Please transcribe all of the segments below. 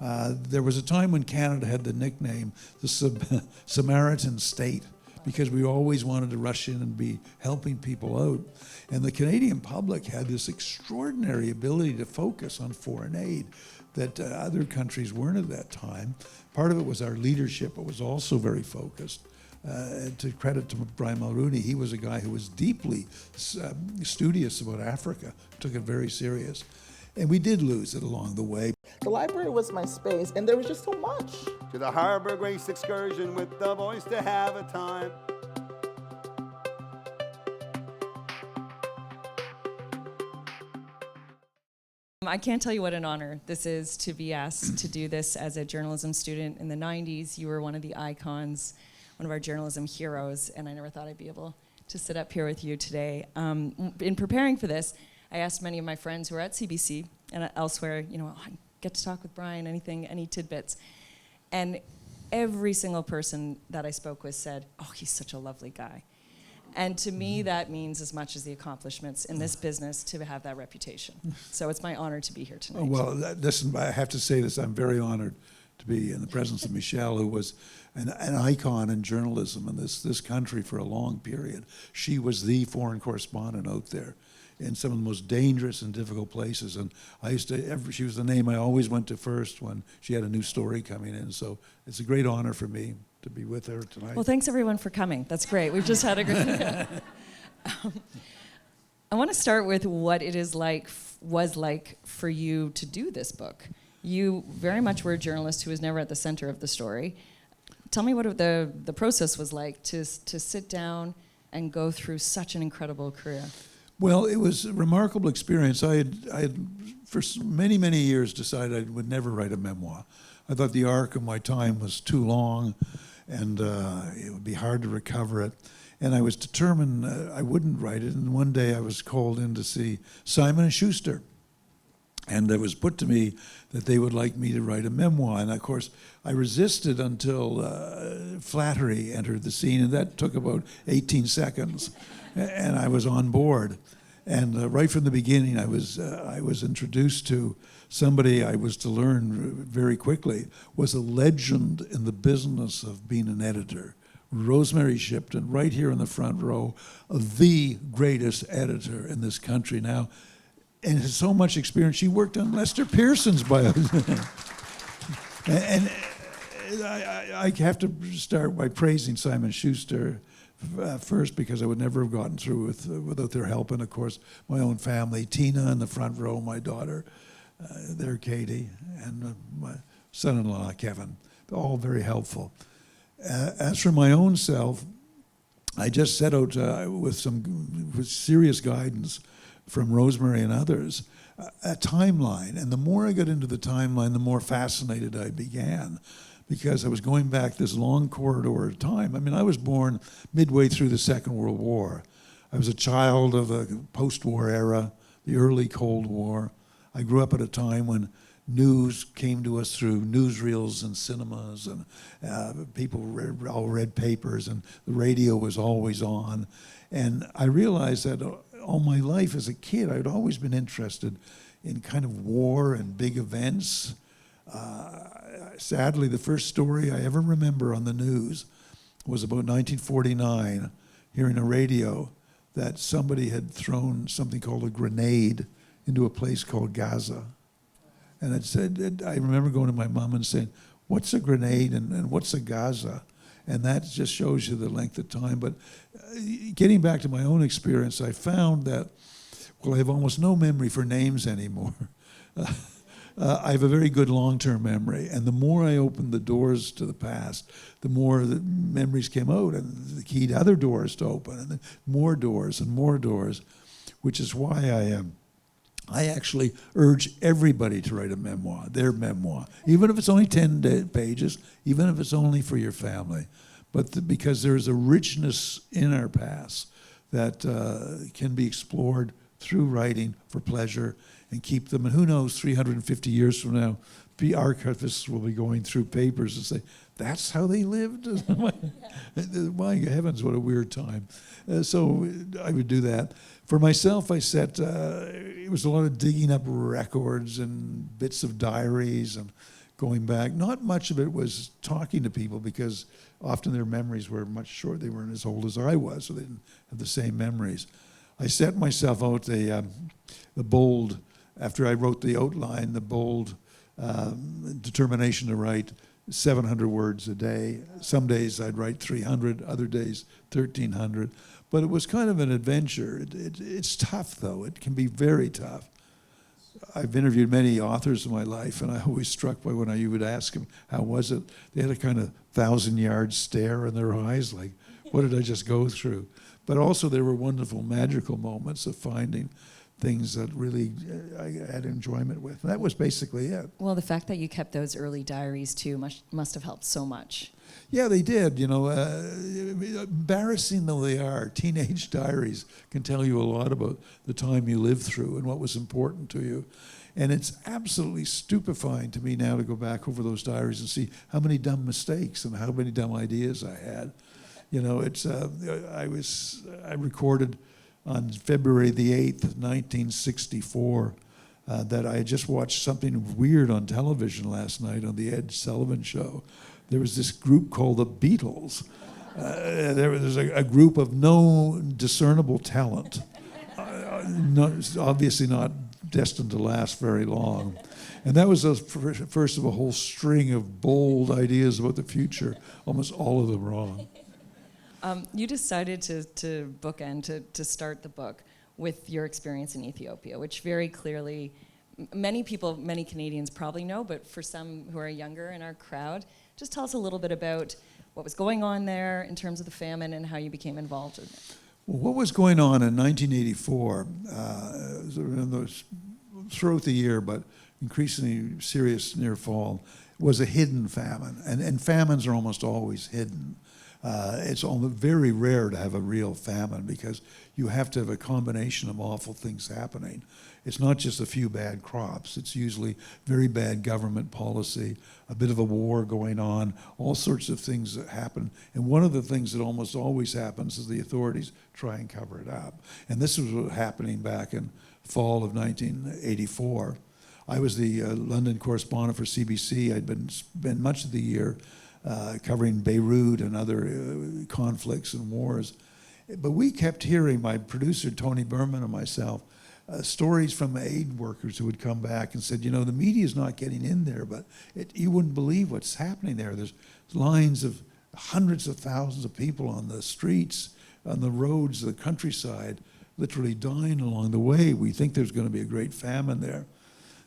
There was a time when Canada had the nickname the Samaritan State, because we always wanted to rush in and be helping people out. And the Canadian public had this extraordinary ability to focus on foreign aid that other countries weren't at that time. Part of it was our leadership, but was also very focused. To credit to Brian Mulroney, he was a guy who was deeply studious about Africa, took it very serious. And we did lose it along the way. The library was my space, and there was just so much. To the Harbor Grace excursion with the boys to have a time. I can't tell you what an honor this is to be asked to do this as a journalism student. In the 90s, you were one of the icons, one of our journalism heroes, and I never thought I'd be able to sit up here with you today. In preparing for this, I asked many of my friends who are at CBC and elsewhere, I get to talk with Brian, any tidbits. And every single person that I spoke with said, oh, he's such a lovely guy. And to me, that means as much as the accomplishments in this business to have that reputation. So it's my honor to be here tonight. Well, listen, I have to say this, I'm very honored to be in the presence of Michelle, who was an icon in journalism in this country for a long period. She was the foreign correspondent out there in some of the most dangerous and difficult places. And she was the name I always went to first when she had a new story coming in. So it's a great honor for me to be with her tonight. Well, thanks everyone for coming. That's great. We've just had a great I want to start with what it was like for you to do this book. You very much were a journalist who was never at the center of the story. Tell me what the process was like to sit down and go through such an incredible career. Well, it was a remarkable experience. I had for many, many years decided I would never write a memoir. I thought the arc of my time was too long, and it would be hard to recover it. And I was determined I wouldn't write it. And one day I was called in to see Simon & Schuster. And it was put to me that they would like me to write a memoir. And of course, I resisted until flattery entered the scene, and that took about 18 seconds. And I was on board. And right from the beginning, I was introduced to somebody I was to learn very quickly was a legend in the business of being an editor. Rosemary Shipton, right here in the front row, of the greatest editor in this country now, and has so much experience. She worked on Lester Pearson's biography. And I have to start by praising Simon Schuster first, because I would never have gotten through without their help, and of course my own family, Tina in the front row, my daughter, there Katie, and my son-in-law Kevin, all very helpful. As for my own self, I just set out with serious guidance from Rosemary and others, a timeline. And the more I got into the timeline, the more fascinated I began, because I was going back this long corridor of time. I mean, I was born midway through the Second World War. I was a child of the post-war era, the early Cold War. I grew up at a time when news came to us through newsreels and cinemas, and people all read papers, and the radio was always on. And I realized that all my life as a kid, I'd always been interested in kind of war and big events. Sadly, the first story I ever remember on the news was about 1949, hearing a radio that somebody had thrown something called a grenade into a place called Gaza. And it said, I remember going to my mom and saying, what's a grenade and what's a Gaza? And that just shows you the length of time. But getting back to my own experience, I found that, well, I have almost no memory for names anymore. I have a very good long-term memory. And the more I opened the doors to the past, the more the memories came out, and the key to other doors to open, and then more doors and more doors, which is why I actually urge everybody to write a memoir, their memoir, even if it's only 10 pages, even if it's only for your family. But because there's a richness in our past that can be explored through writing for pleasure and keep them. And who knows, 350 years from now, the archivists will be going through papers and say, that's how they lived? My heavens, what a weird time. So I would do that. For myself, I set, it was a lot of digging up records and bits of diaries and going back. Not much of it was talking to people because often their memories were much short. They weren't as old as I was, so they didn't have the same memories. I set myself out the bold, after I wrote the outline, the bold determination to write 700 words a day. Some days I'd write 300, other days 1,300. But it was kind of an adventure. It's tough, though. It can be very tough. I've interviewed many authors in my life, and I always struck by when you would ask them, how was it? They had a kind of 1,000-yard stare in their eyes, like, what did I just go through? But also there were wonderful, magical moments of finding things that really I had enjoyment with. And that was basically it. Well, the fact that you kept those early diaries too must have helped so much. Yeah, they did. You know, embarrassing though they are, teenage diaries can tell you a lot about the time you lived through and what was important to you. And it's absolutely stupefying to me now to go back over those diaries and see how many dumb mistakes and how many dumb ideas I had. You know, it's I recorded on February the 8th, 1964, that I had just watched something weird on television last night on the Ed Sullivan Show. There was this group called the Beatles. There was a group of no discernible talent, obviously not destined to last very long. And that was the first of a whole string of bold ideas about the future, almost all of them wrong. You decided to bookend, to start the book with your experience in Ethiopia, which very clearly many people, many Canadians probably know, but for some who are younger in our crowd, just tell us a little bit about what was going on there in terms of the famine and how you became involved in it. Well, what was going on in 1984, throughout the year, but increasingly serious near fall, was a hidden famine. And famines are almost always hidden. It's almost very rare to have a real famine because you have to have a combination of awful things happening. It's not just a few bad crops. It's usually very bad government policy, a bit of a war going on, all sorts of things that happen. And one of the things that almost always happens is the authorities try and cover it up. And this was what was happening back in fall of 1984. I was the London correspondent for CBC. I'd been much of the year covering Beirut and other conflicts and wars. But we kept hearing, my producer Tony Berman and myself, stories from aid workers who would come back and said, you know, the media's not getting in there, but you wouldn't believe what's happening there. There's lines of hundreds of thousands of people on the streets, on the roads, the countryside, literally dying along the way. We think there's going to be a great famine there.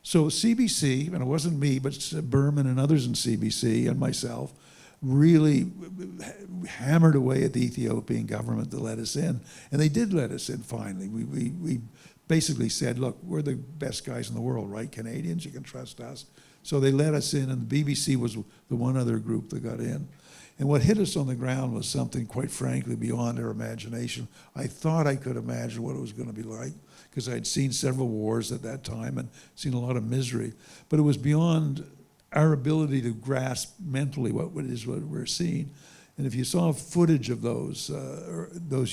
So CBC, and it wasn't me, but Berman and others in CBC and myself, really hammered away at the Ethiopian government to let us in. And they did let us in finally. We basically said, look, we're the best guys in the world, right? Canadians, you can trust us. So they let us in, and the BBC was the one other group that got in. And what hit us on the ground was something, quite frankly, beyond our imagination. I thought I could imagine what it was going to be like, because I'd seen several wars at that time and seen a lot of misery. But it was beyond our ability to grasp mentally what it is what we're seeing. And if you saw footage of those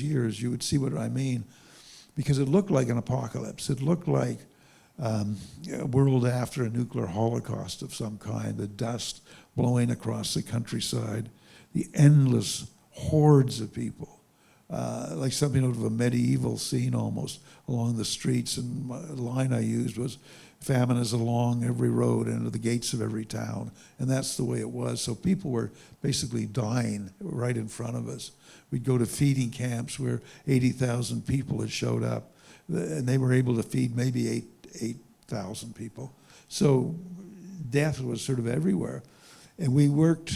years, you would see what I mean, because it looked like an apocalypse. It looked like a world after a nuclear holocaust of some kind, the dust blowing across the countryside, the endless hordes of people, like something out of a medieval scene almost along the streets. And the line I used was, famine is along every road and at the gates of every town. And that's the way it was. So people were basically dying right in front of us. We'd go to feeding camps where 80,000 people had showed up, and they were able to feed maybe 8,000 people. So death was sort of everywhere. And we worked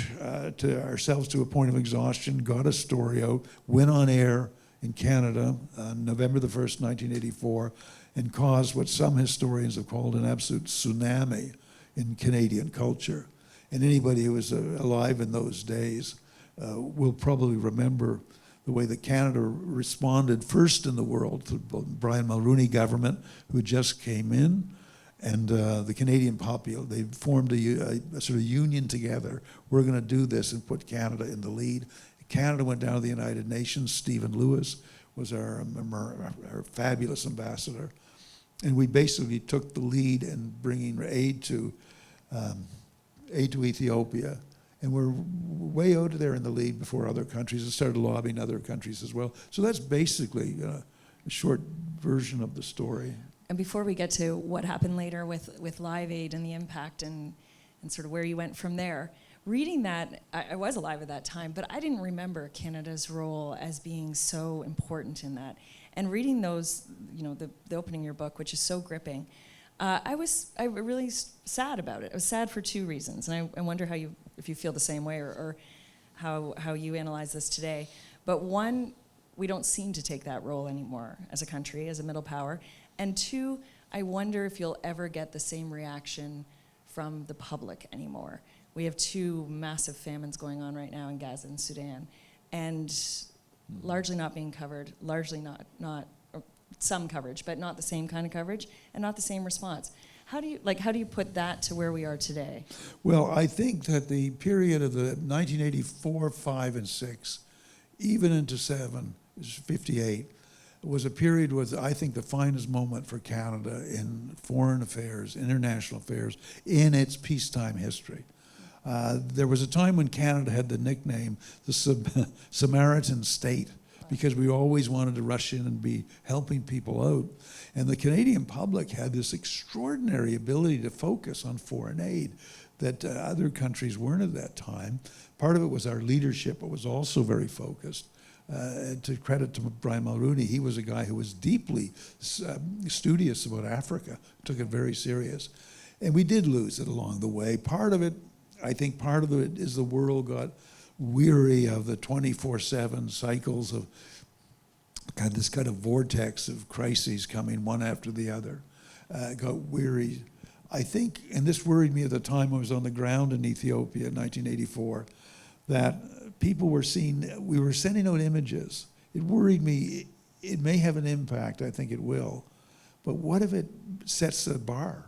to ourselves to a point of exhaustion, got a story out, went on air in Canada on November the 1st, 1984, and caused what some historians have called an absolute tsunami in Canadian culture. And anybody who was alive in those days will probably remember the way that Canada responded first in the world to the Brian Mulroney government, who just came in, and the Canadian population. They formed a sort of union together. We're going to do this and put Canada in the lead. Canada went down to the United Nations. Stephen Lewis was our fabulous ambassador. And we basically took the lead in bringing aid to aid to Ethiopia, and we're way out there in the lead before other countries, and started lobbying other countries as well. So that's basically a short version of the story. And before we get to what happened later with Live Aid and the impact and sort of where you went from there, reading that, I was alive at that time, but I didn't remember Canada's role as being so important in that. And reading those, the opening of your book, which is so gripping, I was really sad about it. I was sad for two reasons, and I wonder if you feel the same way or how you analyze this today. But one, we don't seem to take that role anymore as a country, as a middle power. And two, I wonder if you'll ever get the same reaction from the public anymore. We have two massive famines going on right now in Gaza and Sudan, and largely not being covered, largely not some coverage, but not the same kind of coverage and not the same response. How do you put that to where we are today? Well, I think that the period of the 1984, 5, and 6, even into 7, 58, was a period was, I think, the finest moment for Canada in foreign affairs, international affairs, in its peacetime history. There was a time when Canada had the nickname the Samaritan State, because we always wanted to rush in and be helping people out. And the Canadian public had this extraordinary ability to focus on foreign aid that other countries weren't at that time. Part of it was our leadership, but was also very focused. To credit to Brian Mulroney, he was a guy who was deeply studious about Africa, took it very serious. And we did lose it along the way. I think part of it is the world got weary of the 24/7 cycles of this kind of vortex of crises coming one after the other. Got weary. I think, and this worried me at the time I was on the ground in Ethiopia in 1984, that people were we were sending out images. It worried me. It may have an impact, I think it will, but what if it sets a bar?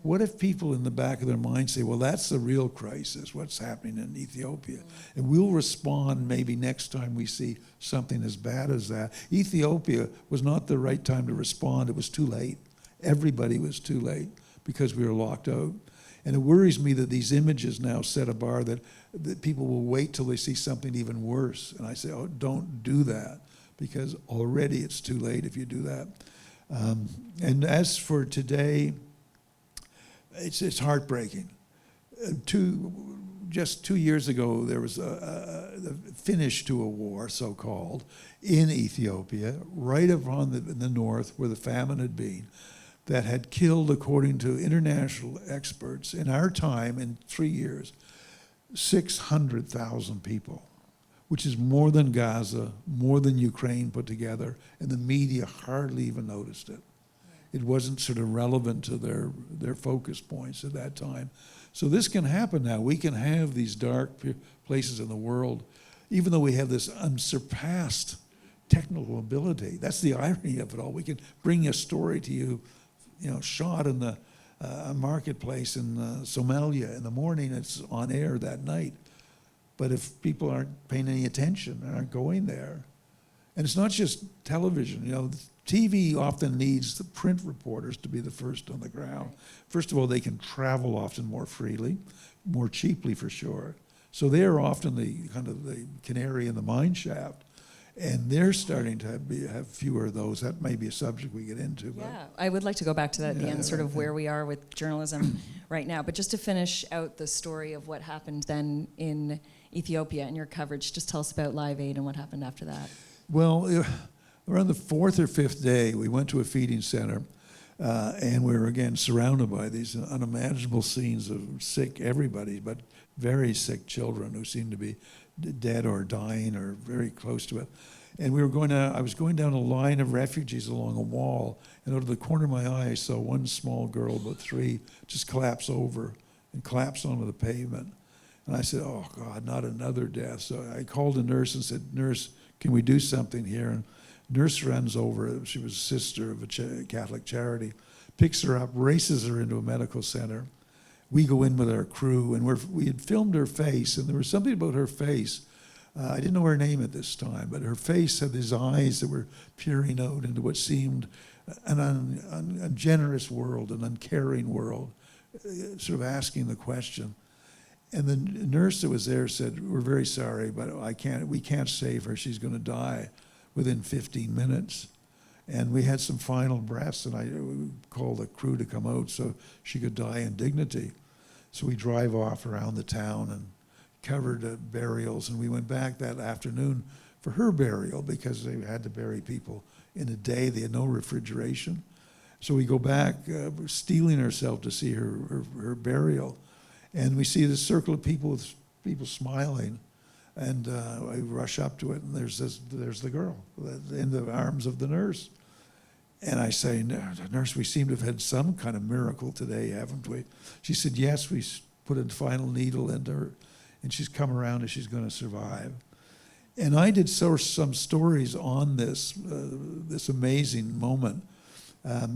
What if people in the back of their mind say, well, that's the real crisis, what's happening in Ethiopia? And we'll respond maybe next time we see something as bad as that. Ethiopia was not the right time to respond. It was too late. Everybody was too late because we were locked out. And it worries me that these images now set a bar that people will wait till they see something even worse. And I say, oh, don't do that, because already it's too late if you do that. And as for today, it's heartbreaking. Just 2 years ago, there was the finish to a war, so-called, in Ethiopia, right upon the north where the famine had been, that had killed, according to international experts, in our time, in 3 years, 600,000 people, which is more than Gaza, more than Ukraine put together, and the media hardly even noticed it. It wasn't sort of relevant to their focus points at that time. So this can happen now. We can have these dark places in the world, even though we have this unsurpassed technical ability. That's the irony of it all. We can bring a story to you, shot in the marketplace in Somalia in the morning. It's on air that night. But if people aren't paying any attention and aren't going there, and it's not just television, TV often needs the print reporters to be the first on the ground. First of all, they can travel often more freely, more cheaply for sure. So they're often the kind of the canary in the mine shaft. And they're starting to have fewer of those. That may be a subject we get into. But yeah, I would like to go back to that at the end, sort of where we are with journalism right now. But just to finish out the story of what happened then in Ethiopia and your coverage, just tell us about Live Aid and what happened after that. Well, around the fourth or fifth day, we went to a feeding center, and we were again surrounded by these unimaginable scenes of sick everybody, but very sick children who seemed to be dead or dying or very close to it. And I was going down a line of refugees along a wall, and out of the corner of my eye, I saw one small girl, about 3, just collapse over and collapse onto the pavement. And I said, oh God, not another death. So I called a nurse and said, nurse, can we do something here? And nurse runs over. She was a sister of a Catholic charity, picks her up, races her into a medical center. We go in with our crew, and we had filmed her face, and there was something about her face. I didn't know her name at this time, but her face had these eyes that were peering out into what seemed an ungenerous world, an uncaring world, sort of asking the question, And the nurse that was there said, "We're very sorry, but we can't save her. She's going to die within 15 minutes. And we had some final breaths, and I called the crew to come out so she could die in dignity. So we drive off around the town and covered burials, and we went back that afternoon for her burial because they had to bury people in a day. They had no refrigeration. So we go back, steeling ourselves to see her burial. And we see this circle of people smiling. And I rush up to it, and there's the girl in the arms of the nurse. And I say, "Nurse, we seem to have had some kind of miracle today, haven't we?" She said, "Yes, we put a final needle into her, and she's come around and she's going to survive." And I did some stories on this amazing moment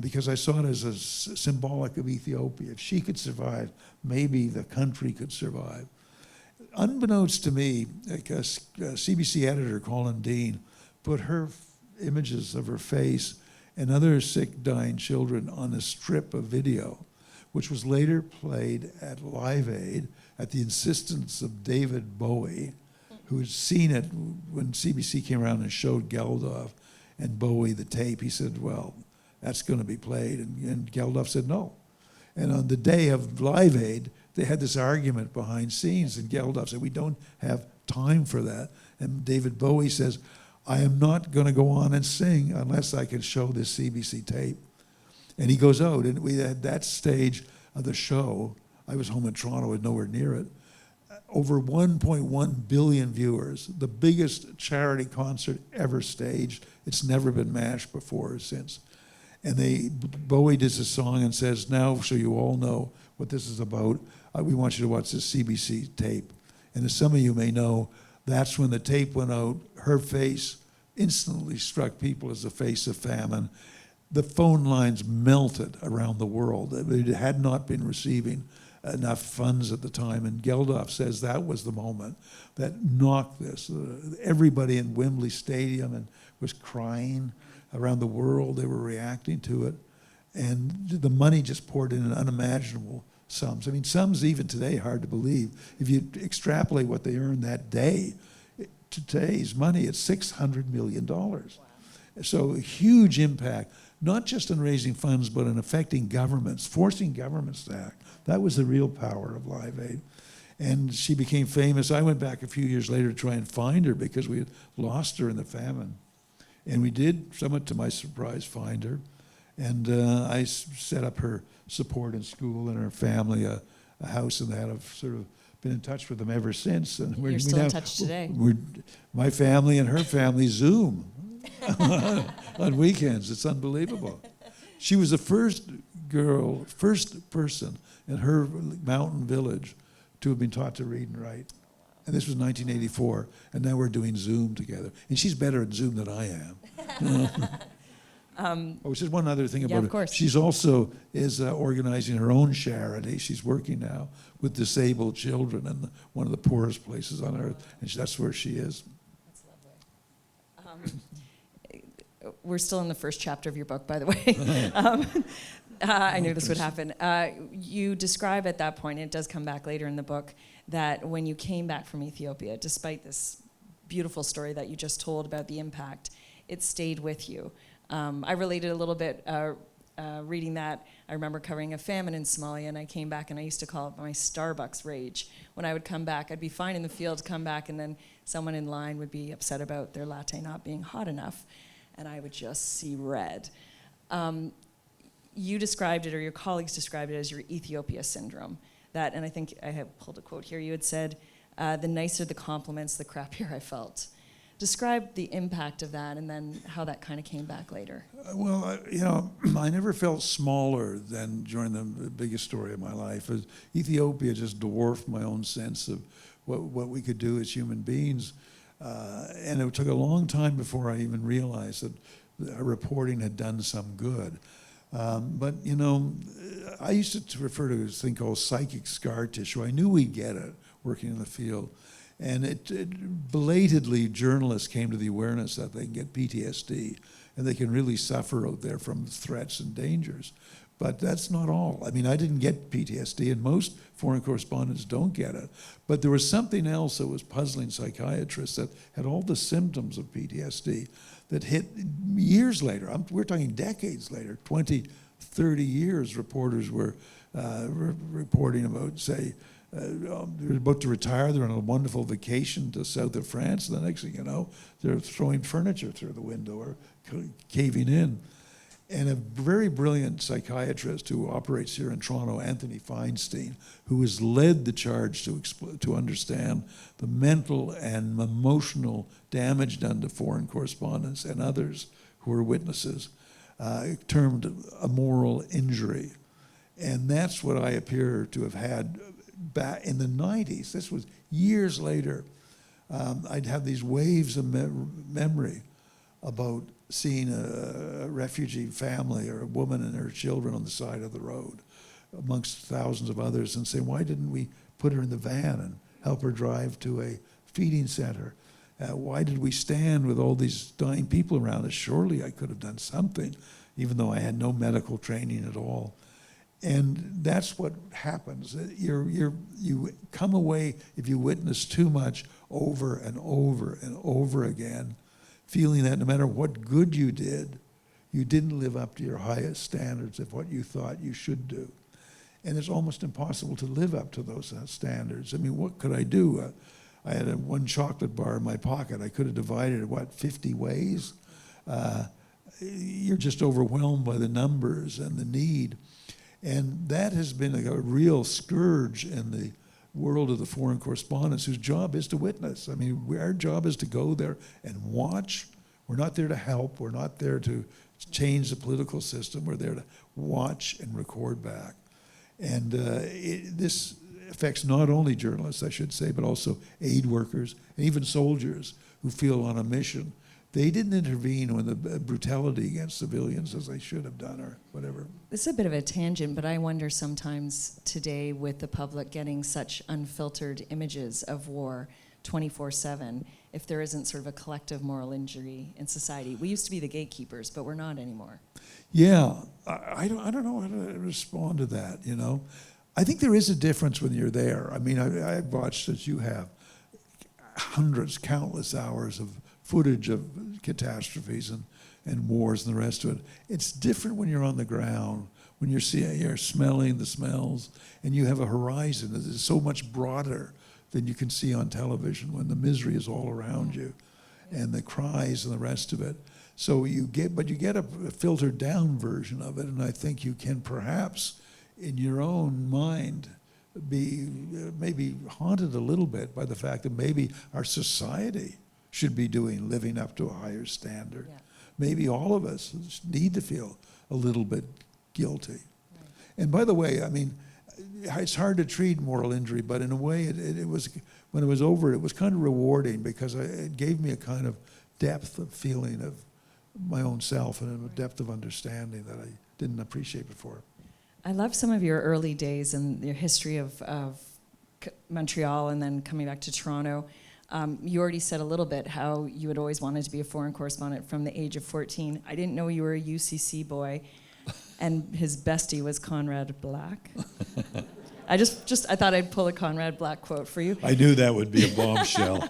because I saw it as symbolic of Ethiopia. If she could survive, maybe the country could survive. Unbeknownst to me, like a CBC editor, Colin Dean, put her images of her face and other sick, dying children on a strip of video, which was later played at Live Aid at the insistence of David Bowie, who had seen it when CBC came around and showed Geldof and Bowie the tape. He said, "Well, that's going to be played." And Geldof said no. And on the day of Live Aid, they had this argument behind scenes, and Geldof said, "We don't have time for that." And David Bowie says, "I am not going to go on and sing unless I can show this CBC tape." And he goes out, and we had that stage of the show. I was home in Toronto, I was nowhere near it. Over 1.1 billion viewers, the biggest charity concert ever staged. It's never been matched before or since. And Bowie does a song and says, "Now, so you all know what this is about, we want you to watch this CBC tape." And as some of you may know, that's when the tape went out. Her face instantly struck people as the face of famine. The phone lines melted around the world. It had not been receiving enough funds at the time. And Geldof says that was the moment that knocked this. Everybody in Wembley Stadium was crying around the world. They were reacting to it. And the money just poured in unimaginable sums. I mean, sums even today hard to believe. If you extrapolate what they earned that day, today's money, it's $600 million. Wow. So a huge impact, not just in raising funds, but in affecting governments, forcing governments to act. That was the real power of Live Aid. And she became famous. I went back a few years later to try and find her because we had lost her in the famine. And we did, somewhat to my surprise, find her. And I set up her support in school and her family, a house, and that. I've sort of been in touch with them ever since. And You're still in touch today. My family and her family Zoom on weekends. It's unbelievable. She was the first person in her mountain village to have been taught to read and write. And this was 1984, and now we're doing Zoom together. And she's better at Zoom than I am. Just one other thing about of her. course. She's also organizing her own charity. She's working now with disabled children in one of the poorest places on earth, and that's where she is. That's lovely. We're still in the first chapter of your book, by the way. I knew this would happen. You describe at that point, and it does come back later in the book, that when you came back from Ethiopia, despite this beautiful story that you just told about the impact, it stayed with you. I related a little bit reading that. I remember covering a famine in Somalia, and I came back, and I used to call it my Starbucks rage. When I would come back, I'd be fine in the field, come back, and then someone in line would be upset about their latte not being hot enough, and I would just see red. You described it, or your colleagues described it, as your Ethiopia syndrome. That, and I think I have pulled a quote here. You had said, "The nicer the compliments, the crappier I felt." Describe the impact of that, and then how that kind of came back later. I never felt smaller than during the biggest story of my life. Ethiopia just dwarfed my own sense of what we could do as human beings. And it took a long time before I even realized that our reporting had done some good. But I used to refer to this thing called psychic scar tissue. I knew we'd get it working in the field. And belatedly, journalists came to the awareness that they can get PTSD and they can really suffer out there from threats and dangers. But that's not all. I mean, I didn't get PTSD, and most foreign correspondents don't get it. But there was something else that was puzzling psychiatrists that had all the symptoms of PTSD that hit years later. We're talking decades later, 20, 30 years. Reporters were reporting about, say, they're about to retire, they're on a wonderful vacation to south of France, and the next thing you know, they're throwing furniture through the window or caving in. And a very brilliant psychiatrist who operates here in Toronto, Anthony Feinstein, who has led the charge to understand the mental and emotional damage done to foreign correspondents and others who are witnesses, termed a moral injury. And that's what I appear to have had back in the 90s. This was years later. I'd have these waves of memory about seeing a refugee family or a woman and her children on the side of the road amongst thousands of others and saying, why didn't we put her in the van and help her drive to a feeding center? Why did we stand with all these dying people around us? Surely I could have done something, even though I had no medical training at all. And that's what happens. You come away, if you witness too much over and over and over again, feeling that no matter what good you did, you didn't live up to your highest standards of what you thought you should do. And it's almost impossible to live up to those standards. I mean, what could I do? I had one chocolate bar in my pocket. I could have divided it, 50 ways? You're just overwhelmed by the numbers and the need. And that has been a real scourge in the world of the foreign correspondents whose job is to witness. I mean, our job is to go there and watch. We're not there to help. We're not there to change the political system. We're there to watch and record back. And this affects not only journalists, I should say, but also aid workers and even soldiers who feel on a mission. They didn't intervene when the brutality against civilians as they should have done or whatever. This is a bit of a tangent, but I wonder sometimes today with the public getting such unfiltered images of war 24/7, if there isn't sort of a collective moral injury in society. We used to be the gatekeepers, but we're not anymore. Yeah, I don't know how to respond to that, you know. I think there is a difference when you're there. I mean, I've watched, as you have, hundreds, countless hours of footage of catastrophes and wars and the rest of it. It's different when you're on the ground, when you're smelling the smells, and you have a horizon that is so much broader than you can see on television when the misery is all around you and the cries and the rest of it. So you get a filtered down version of it, and I think you can perhaps, in your own mind, be maybe haunted a little bit by the fact that maybe our society should be living up to a higher standard. Yeah. Maybe all of us need to feel a little bit guilty. Right. And by the way, I mean, it's hard to treat moral injury, but in a way, it was, when it was over, it was kind of rewarding because it gave me a kind of depth of feeling of my own self and a depth of understanding that I didn't appreciate before. I love some of your early days and your history of Montreal and then coming back to Toronto. You already said a little bit how you had always wanted to be a foreign correspondent from the age of 14. I didn't know you were a UCC boy, and his bestie was Conrad Black. I thought I'd pull a Conrad Black quote for you. I knew that would be a bombshell.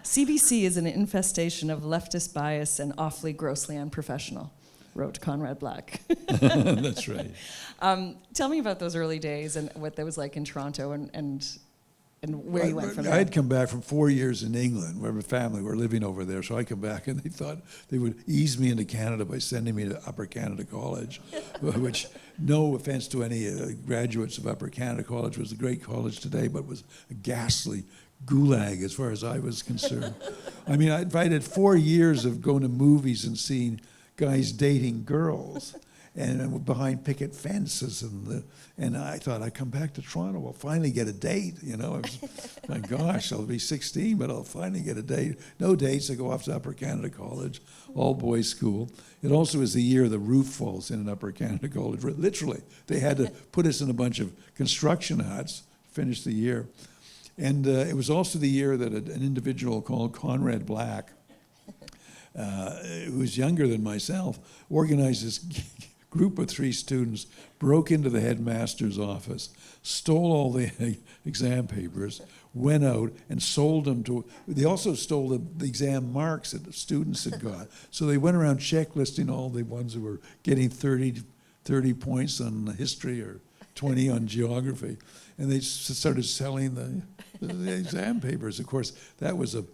CBC is an infestation of leftist bias and awfully grossly unprofessional, wrote Conrad Black. That's right. Tell me about those early days and what that was like in Toronto and where you went from there. I had come back from 4 years in England, where my family were living over there, so I come back and they thought they would ease me into Canada by sending me to Upper Canada College, which, no offense to any graduates of Upper Canada College, was a great college today, but was a ghastly gulag as far as I was concerned. I mean, I had 4 years of going to movies and seeing guys dating girls and behind picket fences, and I thought, I'd come back to Toronto, I'll finally get a date, you know. My gosh, I'll be 16, but I'll finally get a date. No dates, I go off to Upper Canada College, all boys school. It also is the year the roof falls in an Upper Canada College. Literally, they had to put us in a bunch of construction huts, finish the year. And it was also the year that an individual called Conrad Black, who was younger than myself, organized this group of 3 students broke into the headmaster's office, stole all the exam papers, went out and sold them to, they also stole the exam marks that the students had got. So they went around checklisting all the ones who were getting 30 points on history or 20 on geography. And they started selling the exam papers. Of course, that was a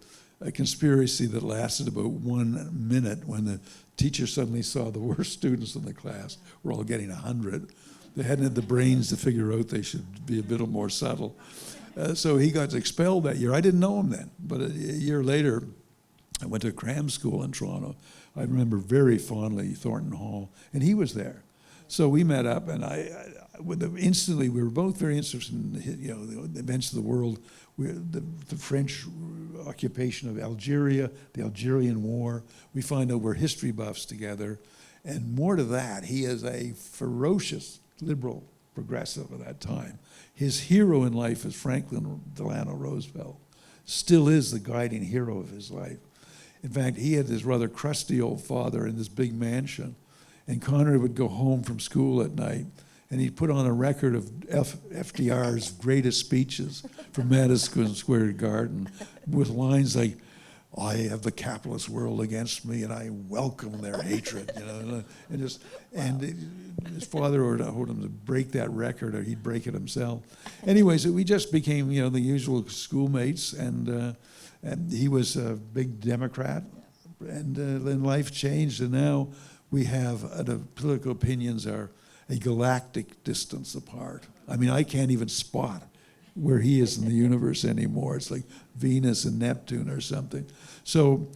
conspiracy that lasted about 1 minute when the teacher suddenly saw the worst students in the class were all getting 100. They hadn't had the brains to figure out they should be a bit more subtle. So he got expelled that year. I didn't know him then, but a year later, I went to cram school in Toronto. I remember very fondly Thornton Hall, and he was there. So we met up, and instantly we were both very interested in the events of the world, the French occupation of Algeria, the Algerian War. We find out we're history buffs together, and more to that, he is a ferocious liberal progressive at that time. His hero in life is Franklin Delano Roosevelt, still is the guiding hero of his life. In fact, he had this rather crusty old father in this big mansion, and Conrad would go home from school at night, and he'd put on a record of FDR's greatest speeches from Madison Square Garden with lines like, "I have the capitalist world against me, and I welcome their hatred." And his father told him to break that record, or he'd break it himself. Anyways, we just became, the usual schoolmates, and he was a big Democrat, and then life changed, and now we have the political opinions are a galactic distance apart. I mean, I can't even spot where he is in the universe anymore. It's like Venus and Neptune or something. So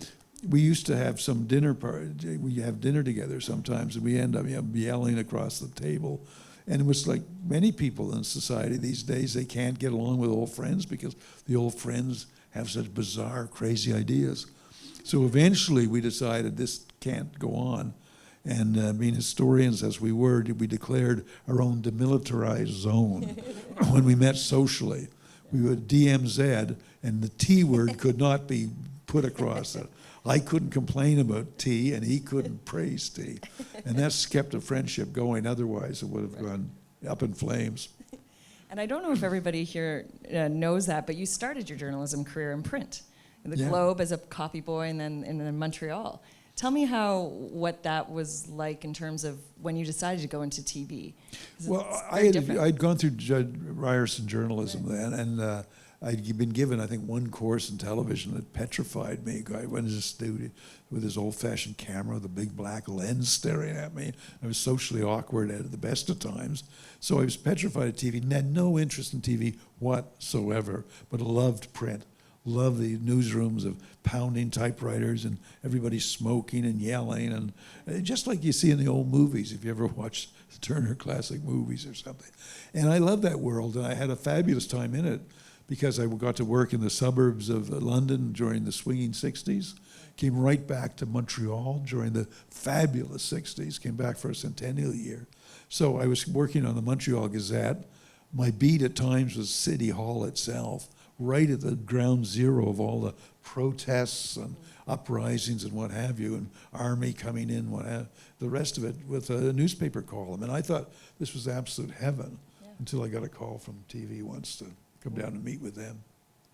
we used to have some dinner party. We have dinner together sometimes, and we end up yelling across the table. And it was like many people in society these days, they can't get along with old friends because the old friends have such bizarre, crazy ideas. So eventually we decided this can't go on. And being historians as we were, we declared our own demilitarized zone when we met socially. We were DMZ, and the T word could not be put across it. I couldn't complain about tea, and he couldn't praise tea. And that's kept a friendship going. Otherwise, it would have gone up in flames. And I don't know if everybody here knows that, but you started your journalism career in print. In the Yeah. Globe as a copy boy, and then in Montreal. Tell me what that was like in terms of when you decided to go into TV. Well, I'd gone through Ryerson journalism then, and I'd been given, I think, one course in television that petrified me. I went into the studio with his old-fashioned camera, the big black lens staring at me. I was socially awkward at the best of times. So I was petrified of TV and had no interest in TV whatsoever, but loved print. Love the newsrooms of pounding typewriters and everybody smoking and yelling, and just like you see in the old movies, if you ever watched Turner Classic Movies or something. And I love that world, and I had a fabulous time in it because I got to work in the suburbs of London during the swinging 60s, came right back to Montreal during the fabulous 60s, came back for a centennial year. So I was working on the Montreal Gazette. My beat at times was City Hall itself, right at the ground zero of all the protests and uprisings and what have you, and army coming in, the rest of it with a newspaper column. And I thought this was absolute heaven until I got a call from TV once to come down and meet with them.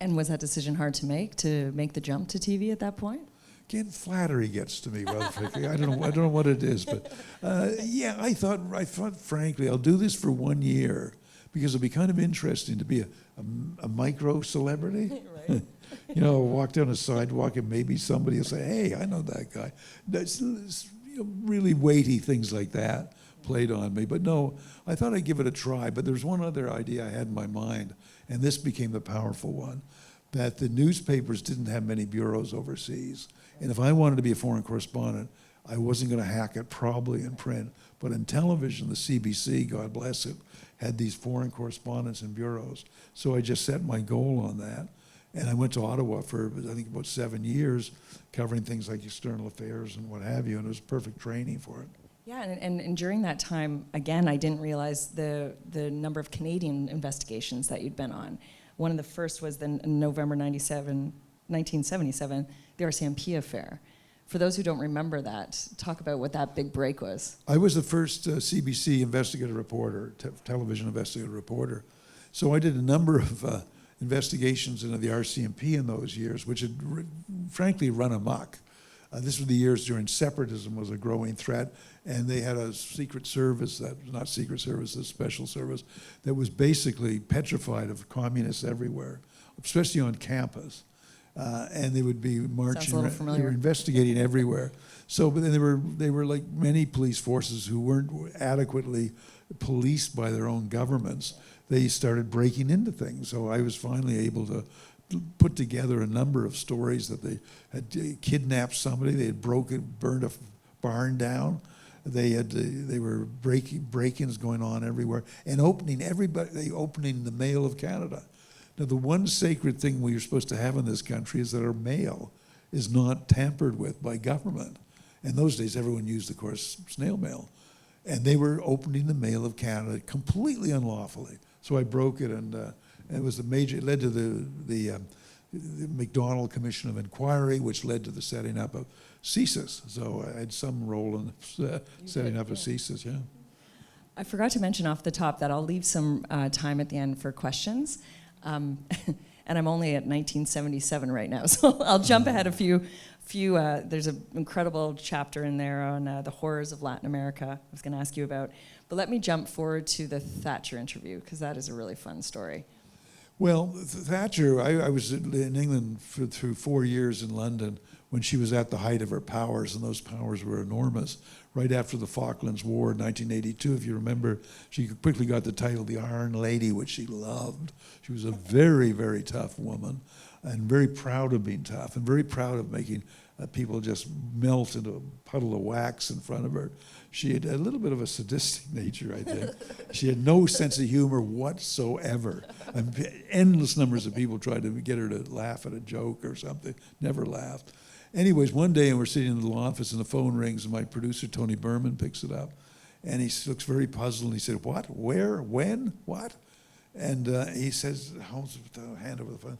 And was that decision hard to make the jump to TV at that point? Again, flattery gets to me rather quickly. I don't know what it is, but I thought frankly, I'll do this for 1 year because it'll be kind of interesting to be a micro celebrity. Right. Walk down a sidewalk and maybe somebody will say, "Hey, I know that guy." That's really weighty things like that played on me. But no, I thought I'd give it a try. But there's one other idea I had in my mind, and this became the powerful one, that the newspapers didn't have many bureaus overseas. And if I wanted to be a foreign correspondent, I wasn't going to hack it probably in print. But in television, the CBC, God bless it, had these foreign correspondents and bureaus. So I just set my goal on that. And I went to Ottawa for, I think, about 7 years, covering things like external affairs and what have you, and it was perfect training for it. Yeah, and during that time, again, I didn't realize the number of Canadian investigations that you'd been on. One of the first was in November 1977, the RCMP affair, for those who don't remember that, talk about what that big break was. I was the first CBC investigative reporter, television investigative reporter. So I did a number of investigations into the RCMP in those years, which had frankly run amok. This was the years during separatism was a growing threat, and they had a secret service, not secret service, a special service, that was basically petrified of communists everywhere, especially on campus. And they would be marching. Sounds a little familiar. They were investigating everywhere. So, but then they were like many police forces who weren't adequately policed by their own governments. They started breaking into things. So I was finally able to put together a number of stories that they had kidnapped somebody, they had burned a barn down. They were break-ins going on everywhere, and opening the mail of Canada. Now, the one sacred thing we are supposed to have in this country is that our mail is not tampered with by government. In those days, everyone used, of course, snail mail. And they were opening the mail of Canada completely unlawfully. So I broke it, and it was it led to the MacDonald Commission of Inquiry, which led to the setting up of CSIS. So I had some role in setting up of CSIS, yeah. I forgot to mention off the top that I'll leave some time at the end for questions. And I'm only at 1977 right now, so I'll jump ahead a few. There's an incredible chapter in there on the horrors of Latin America I was going to ask you about. But let me jump forward to the Thatcher interview, because that is a really fun story. Well, Thatcher, I was in England through 4 years in London when she was at the height of her powers, and those powers were enormous. Right after the Falklands War in 1982, if you remember, she quickly got the title the Iron Lady, which she loved. She was a very, very tough woman, and very proud of being tough, and very proud of making people just melt into a puddle of wax in front of her. She had a little bit of a sadistic nature, I think. She had no sense of humor whatsoever. And endless numbers of people tried to get her to laugh at a joke or something, never laughed. Anyways, one day we're sitting in the little office and the phone rings and my producer, Tony Berman, picks it up. And he looks very puzzled and he said, "What? Where? When? What?" And he says, holds the hand over the phone,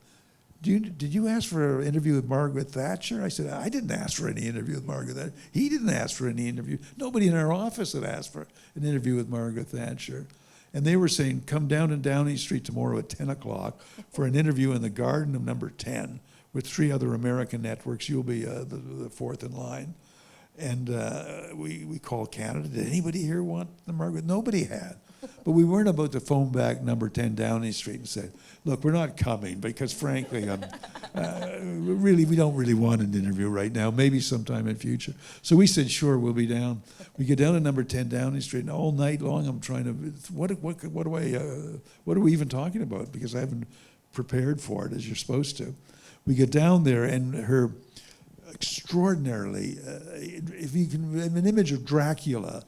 did you ask for an interview with Margaret Thatcher? I said, I didn't ask for any interview with Margaret Thatcher. He didn't ask for any interview. Nobody in our office had asked for an interview with Margaret Thatcher. And they were saying, come down to Downing Street tomorrow at 10 o'clock for an interview in the garden of number 10 with 3 other American networks. You'll be the fourth in line. And we called Canada. Did anybody here want the Margaret? Nobody had. But we weren't about to phone back number 10 Downing Street and say, look, we're not coming because frankly, we don't really want an interview right now, maybe sometime in future. So we said, sure, we'll be down. We get down to number 10 Downing Street, and all night long I'm trying to, what are we even talking about? Because I haven't prepared for it as you're supposed to. We get down there, and her extraordinarily, if you can, an image of Dracula,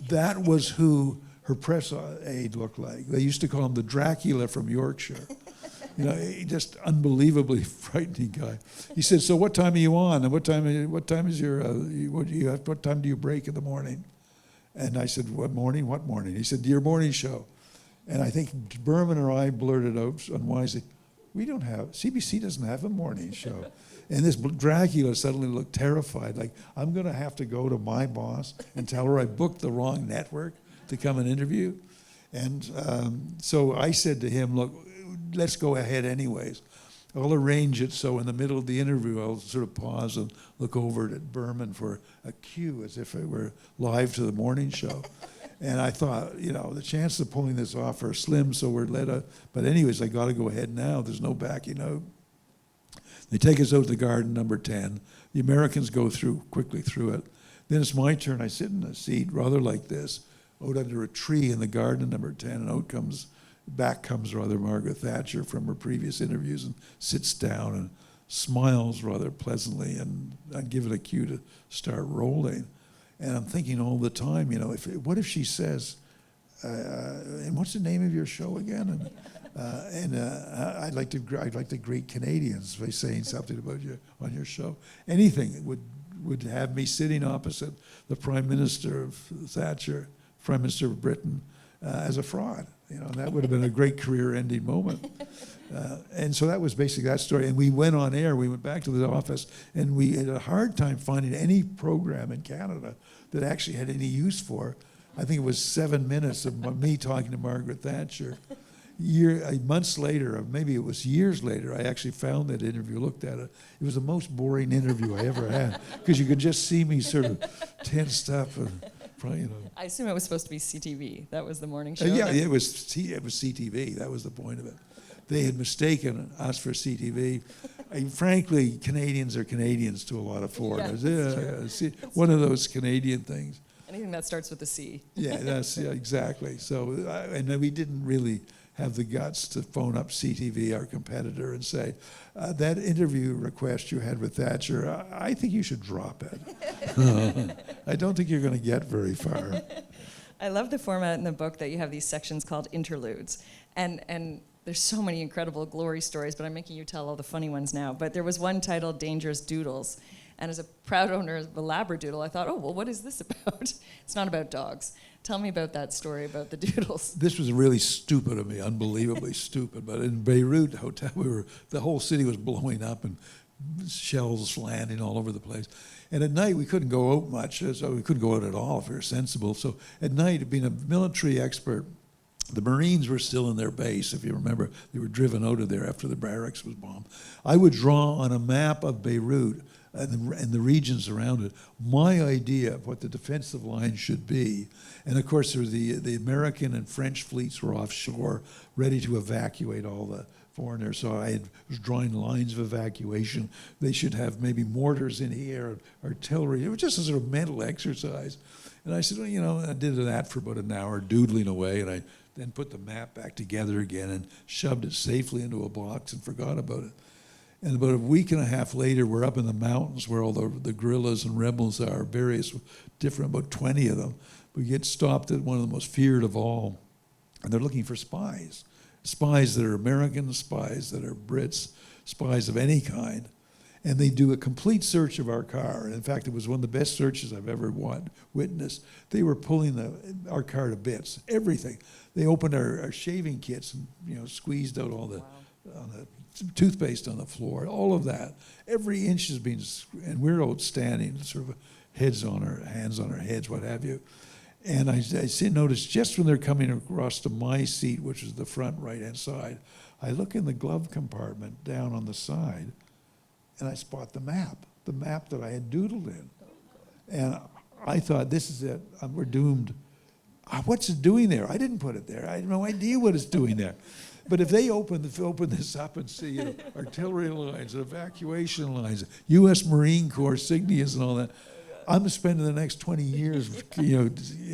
that was who her press aide looked like. They used to call him the Dracula from Yorkshire. You know, just unbelievably frightening guy. He said, "So what time are you on? And what time is your what time do you break in the morning?" And I said, "What morning? What morning?" He said, "Your morning show." And I think Berman or I blurted out unwisely, CBC doesn't have a morning show. And this Dracula suddenly looked terrified, like, I'm going to have to go to my boss and tell her I booked the wrong network to come and interview. And so I said to him, look, let's go ahead anyways. I'll arrange it so in the middle of the interview I'll sort of pause and look over at Berman for a cue as if it were live to the morning show. And I thought, the chances of pulling this off are slim, so we're let out. But anyways, I got to go ahead now. There's no backing out. They take us out to the garden, number 10. The Americans go quickly through it. Then it's my turn. I sit in a seat, rather like this, out under a tree in the garden, number 10, and back comes Margaret Thatcher from her previous interviews and sits down and smiles rather pleasantly, and I give it a cue to start rolling. And I'm thinking all the time, what if she says, and what's the name of your show again? And I'd like to greet Canadians by saying something about you on your show. Anything would have me sitting opposite the Prime Minister of Thatcher, Prime Minister of Britain, as a fraud. And that would have been a great career-ending moment. And so that was basically that story. And we went on air. We went back to the office, and we had a hard time finding any program in Canada that actually had any use for. I think it was 7 minutes of me talking to Margaret Thatcher. Months later, or maybe it was years later, I actually found that interview, looked at it. It was the most boring interview I ever had, because you could just see me sort of tensed up and, you know. I assume it was supposed to be CTV. That was the morning show. Yeah, it was CTV. That was the point of it. They had mistaken us for CTV. Frankly, Canadians are Canadians to a lot of foreigners. One of those Canadian things. Anything that starts with a C. Yeah, exactly. So, and we didn't really have the guts to phone up CTV, our competitor, and say, that interview request you had with Thatcher, I think you should drop it. I don't think you're going to get very far. I love the format in the book that you have these sections called interludes. And there's so many incredible glory stories, but I'm making you tell all the funny ones now. But there was one titled Dangerous Doodles. And as a proud owner of a Labradoodle, I thought, oh, well, what is this about? It's not about dogs. Tell me about that story about the doodles. This was really stupid of me, unbelievably stupid. But in Beirut hotel, the whole city was blowing up and shells landing all over the place. And at night, we couldn't go out much, so we couldn't go out at all if we were sensible. So at night, being a military expert, the Marines were still in their base. If you remember, they were driven out of there after the barracks was bombed. I would draw on a map of Beirut and the regions around it, my idea of what the defensive line should be. And of course, there was the American and French fleets were offshore, ready to evacuate all the foreigners. So I was drawing lines of evacuation. They should have maybe mortars in here, artillery. It was just a sort of mental exercise. And I said, well, you know, I did that for about an hour, doodling away, and I then put the map back together again and shoved it safely into a box and forgot about it. And about a week and a half later, we're up in the mountains where all the guerrillas and rebels are, various different, about 20 of them. We get stopped at one of the most feared of all, and they're looking for spies. Spies that are Americans, spies that are Brits, spies of any kind. And they do a complete search of our car. And in fact, it was one of the best searches I've ever witnessed. They were pulling our car to bits, everything. They opened our shaving kits and, you know, squeezed out all the toothpaste on the floor, all of that. Every inch has been, and we're outstanding, sort of hands on our heads, what have you. And I noticed just when they're coming across to my seat, which is the front right-hand side, I look in the glove compartment down on the side, and I spot the map that I had doodled in. And I thought, this is it, we're doomed. What's it doing there? I didn't put it there. I have no idea what it's doing there. But if they open this up and see, you know, artillery lines, evacuation lines, U.S. Marine Corps signias and all that, I'm spending the next 20 years, you know,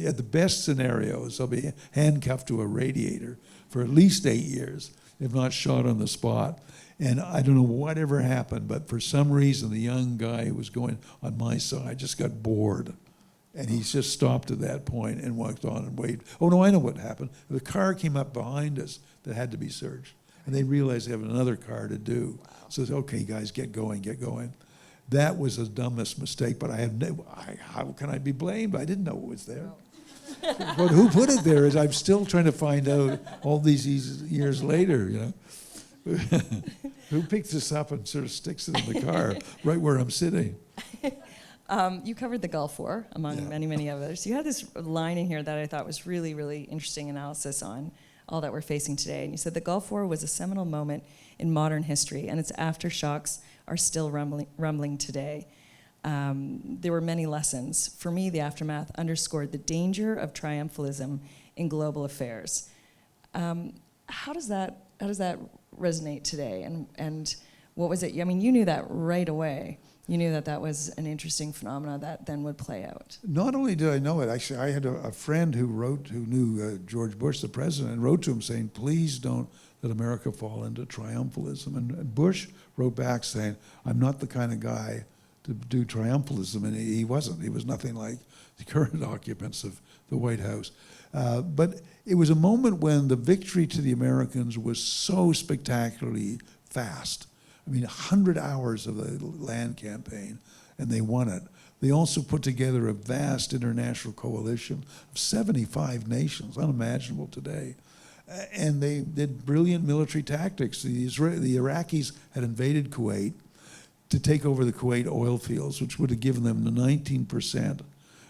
at the best scenarios, I'll be handcuffed to a radiator for at least 8 years, if not shot on the spot. And I don't know whatever happened, but for some reason, the young guy who was going on my side just got bored. And he just stopped at that point and walked on and waited. Oh, no, I know what happened. The car came up behind us that had to be searched. And they realized they have another car to do. Wow. So they said, okay, guys, get going, get going. That was the dumbest mistake, but how can I be blamed? I didn't know it was there. No. But who put it there is I'm still trying to find out all these years later, you know. Who picks this up and sort of sticks it in the car right where I'm sitting? You covered the Gulf War, among many, many others. You had this line in here that I thought was really, really interesting analysis on all that we're facing today. And you said the Gulf War was a seminal moment in modern history, and its aftershocks are still rumbling today. There were many lessons. For me, the aftermath underscored the danger of triumphalism in global affairs. How does that resonate today? And what was it? I mean, you knew that right away. You knew that was an interesting phenomenon that then would play out. Not only did I know it, actually, I had a friend who knew George Bush, the president, and wrote to him saying, please don't let America fall into triumphalism. And Bush wrote back saying, I'm not the kind of guy to do triumphalism. And he wasn't. He was nothing like the current occupants of the White House. But it was a moment when the victory to the Americans was so spectacularly fast. I mean, 100 hours of the land campaign, and they won it. They also put together a vast international coalition of 75 nations, unimaginable today. And they did brilliant military tactics. The Iraqis had invaded Kuwait to take over the Kuwait oil fields, which would have given them the 19%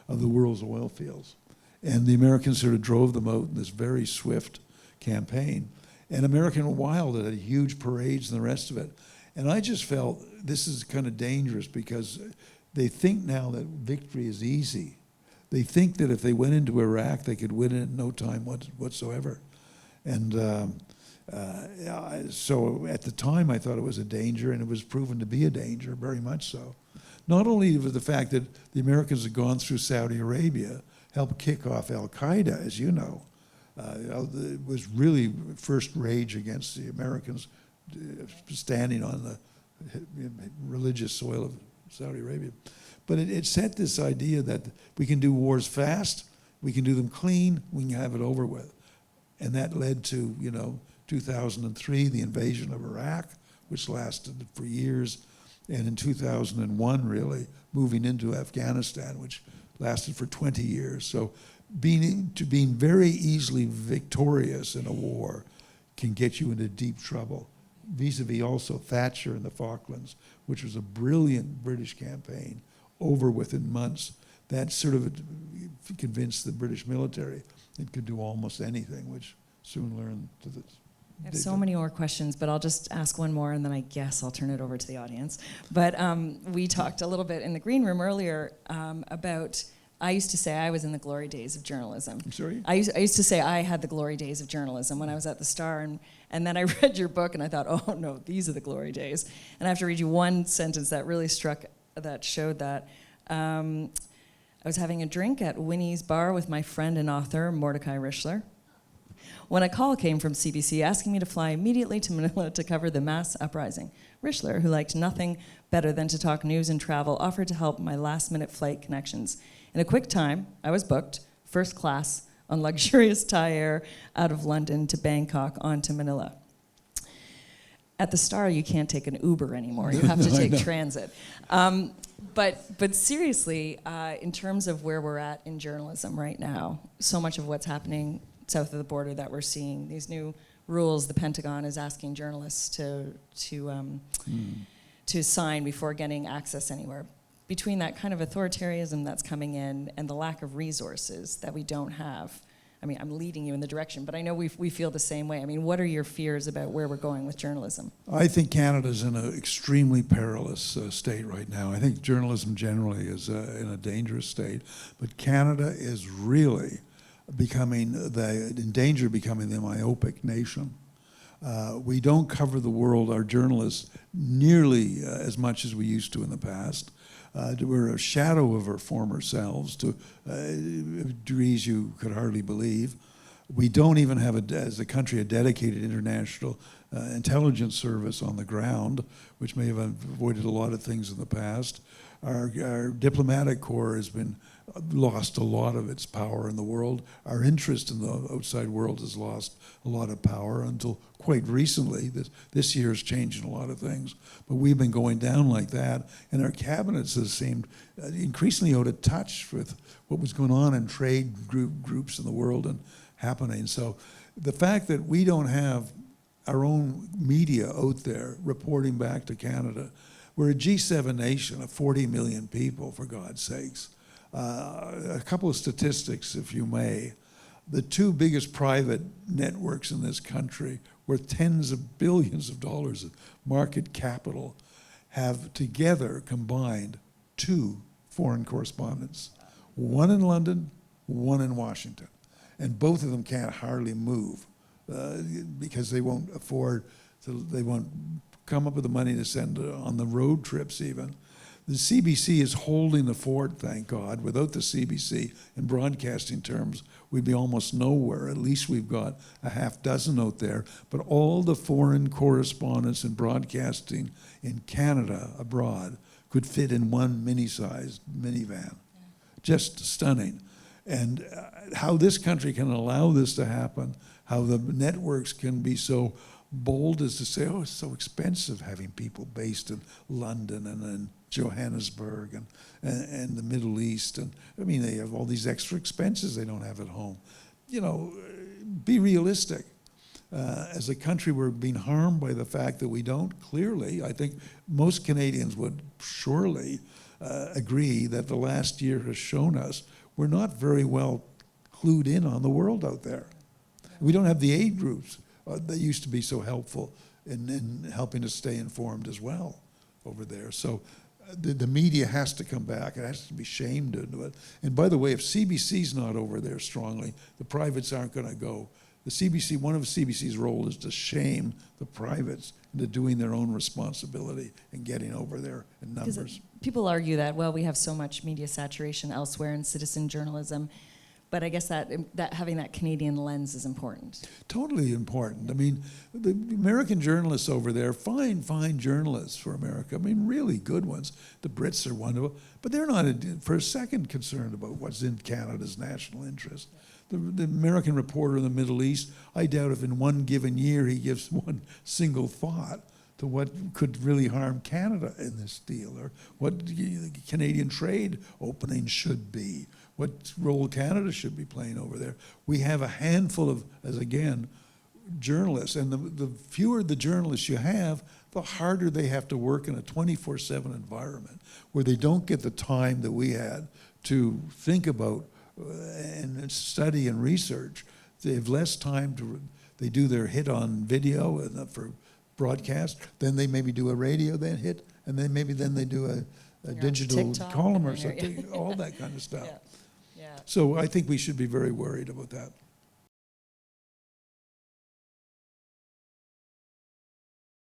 of the world's oil fields. And the Americans sort of drove them out in this very swift campaign. And American went wild. It had huge parades and the rest of it. And I just felt this is kind of dangerous because they think now that victory is easy. They think that if they went into Iraq, they could win it in no time whatsoever. And so at the time, I thought it was a danger, and it was proven to be a danger, very much so. Not only was the fact that the Americans had gone through Saudi Arabia, helped kick off Al-Qaeda, as you know. It was really first rage against the Americans standing on the religious soil of Saudi Arabia. But it set this idea that we can do wars fast, we can do them clean, we can have it over with. And that led to, 2003, the invasion of Iraq, which lasted for years, and in 2001, really, moving into Afghanistan, which lasted for 20 years. So being very easily victorious in a war can get you into deep trouble. Vis-a-vis also Thatcher and the Falklands, which was a brilliant British campaign, over within months. That sort of convinced the British military it could do almost anything, which soon learned to this. I have so many more questions, but I'll just ask one more, and then I guess I'll turn it over to the audience. But we talked a little bit in the green room earlier about, I used to say I was in the glory days of journalism. I'm sorry? I used to say I had the glory days of journalism when I was at the Star, and then I read your book, and I thought, oh no, these are the glory days. And I have to read you one sentence that really showed that. I was having a drink at Winnie's bar with my friend and author, Mordecai Richler, when a call came from CBC asking me to fly immediately to Manila to cover the mass uprising. Richler, who liked nothing better than to talk news and travel, offered to help my last-minute flight connections. In a quick time, I was booked, first class, on luxurious Thai Air out of London to Bangkok on to Manila. At the Star, you can't take an Uber anymore. You have to take transit. But seriously, in terms of where we're at in journalism right now, so much of what's happening south of the border that we're seeing, these new rules the Pentagon is asking journalists to sign before getting access anywhere. Between that kind of authoritarianism that's coming in and the lack of resources that we don't have, I mean, I'm leading you in the direction, but I know we feel the same way. I mean, what are your fears about where we're going with journalism? I think Canada's in an extremely perilous state right now. I think journalism generally is in a dangerous state, but Canada is really in danger of becoming the myopic nation. We don't cover the world, our journalists, nearly as much as we used to in the past. We're a shadow of our former selves to degrees you could hardly believe. We don't even have, as a country, a dedicated international intelligence service on the ground, which may have avoided a lot of things in the past. Our diplomatic corps has lost a lot of its power in the world. Our interest in the outside world has lost a lot of power until quite recently. This year is changing a lot of things. But we've been going down like that, and our cabinets have seemed increasingly out of touch with what was going on in trade groups in the world and happening. So the fact that we don't have our own media out there reporting back to Canada, we're a G7 nation of 40 million people, for God's sakes. A couple of statistics, if you may. The two biggest private networks in this country, worth tens of billions of dollars of market capital, have together combined 2 foreign correspondents. One in London, one in Washington. And both of them can't hardly move because they won't they won't come up with the money to send on the road trips even. The CBC is holding the fort, thank God. Without the CBC, in broadcasting terms, we'd be almost nowhere. At least we've got a half dozen out there. But all the foreign correspondents in broadcasting in Canada, abroad, could fit in one mini-sized minivan. Just stunning. And how this country can allow this to happen, how the networks can be so bold as to say, oh, it's so expensive having people based in London and in Johannesburg and the Middle East. And I mean, they have all these extra expenses they don't have at home. You know, be realistic. As a country, we're being harmed by the fact that we don't clearly, I think most Canadians would surely agree that the last year has shown us we're not very well clued in on the world out there. We don't have the aid groups that used to be so helpful in helping us stay informed as well over there. So the media has to come back. It has to be shamed into it. And by the way, if CBC's not over there strongly, the privates aren't going to go. The CBC, one of CBC's role is to shame the privates into doing their own responsibility and getting over there in numbers. People argue that, well, we have so much media saturation elsewhere in citizen journalism, but I guess that having that Canadian lens is important. Totally important. I mean, the American journalists over there, fine journalists for America. I mean, really good ones. The Brits are one of them, but they're not for a second concerned about what's in Canada's national interest. The American reporter in the Middle East, I doubt if in one given year he gives one single thought to what could really harm Canada in this deal, or what the Canadian trade opening should be, what role Canada should be playing over there. We have a handful of, as again, journalists, and the fewer the journalists you have, the harder they have to work in a 24/7 environment where they don't get the time that we had to think about and study and research. They have less time they do their hit on video for broadcast, then they maybe do a radio then hit, and then they do a digital column or something, all that kind of stuff. Yeah. So I think we should be very worried about that.